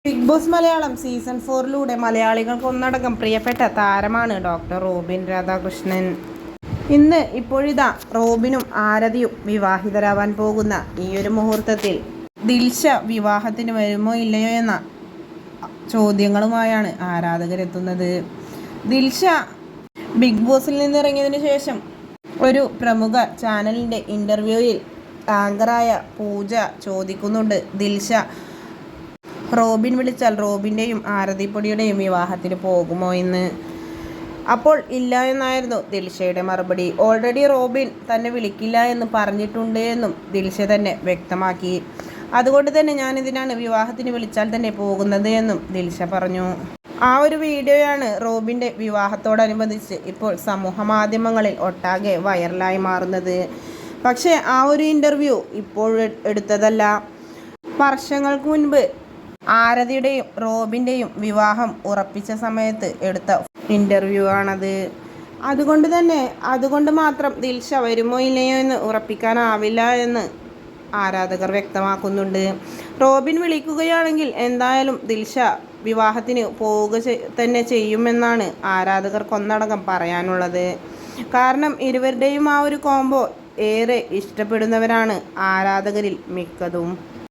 Big boss Malayalam season 4 മലയാളികൾക്ക് ഒന്നടങ്കം പ്രിയപ്പെട്ട താരമാണ് ഡോക്ടർ റോബിൻ രാധാകൃഷ്ണൻ. ഇപ്പോഴിതാ റോബിനും ആരതിയും വിവാഹിതരാവാൻ പോകുന്ന ഈയൊരു മുഹൂർത്തത്തിൽ ദിൽഷ വിവാഹത്തിന് വരുമോ ഇല്ലയോ എന്ന ചോദ്യങ്ങളുമായാണ് ആരാധകരെത്തുന്നത്. ദിൽഷ ബിഗ് ബോസിൽ നിന്നിറങ്ങിയതിനു ശേഷം ഒരു പ്രമുഖ ചാനലിൻ്റെ ഇൻ്റർവ്യൂവിൽ ആങ്കറായ പൂജ ചോദിക്കുന്നുണ്ട്, ദിൽഷ റോബിൻ വിളിച്ചാൽ റോബിൻ്റെയും ആരതിപ്പൊടിയുടെയും വിവാഹത്തിന് പോകുമോ എന്ന്. അപ്പോൾ ഇല്ല എന്നായിരുന്നു ദിൽഷയുടെ മറുപടി. ഓൾറെഡി റോബിൻ തന്നെ വിളിക്കില്ല എന്ന് പറഞ്ഞിട്ടുണ്ട് എന്നും ദിൽഷ തന്നെ വ്യക്തമാക്കി. അതുകൊണ്ട് തന്നെ ഞാനിതിനാണ് വിവാഹത്തിന് വിളിച്ചാൽ തന്നെ പോകുന്നത് എന്നും ദിൽഷ പറഞ്ഞു. ആ ഒരു വീഡിയോയാണ് റോബിൻ്റെ വിവാഹത്തോടനുബന്ധിച്ച് ഇപ്പോൾ സമൂഹ മാധ്യമങ്ങളിൽ ഒട്ടാകെ വൈറലായി മാറുന്നത്. പക്ഷേ ആ ഒരു ഇൻ്റർവ്യൂ ഇപ്പോൾ എടുത്തതല്ല. വർഷങ്ങൾക്ക് മുൻപ് ആരതിയുടെയും റോബിൻ്റെയും വിവാഹം ഉറപ്പിച്ച സമയത്ത് എടുത്ത ഇൻ്റർവ്യൂ ആണത്. അതുകൊണ്ട് മാത്രം ദിൽഷ വരുമോ ഇല്ലയോ എന്ന് ഉറപ്പിക്കാനാവില്ല എന്ന് ആരാധകർ വ്യക്തമാക്കുന്നുണ്ട്. റോബിൻ വിളിക്കുകയാണെങ്കിൽ എന്തായാലും ദിൽഷ വിവാഹത്തിന് പോവുക തന്നെ ചെയ്യുമെന്നാണ് ആരാധകർക്കൊന്നടങ്കം പറയാനുള്ളത്. കാരണം ഇരുവരുടെയും ആ ഒരു കോംബോ ഏറെ ഇഷ്ടപ്പെടുന്നവരാണ് ആരാധകരിൽ മിക്കതും.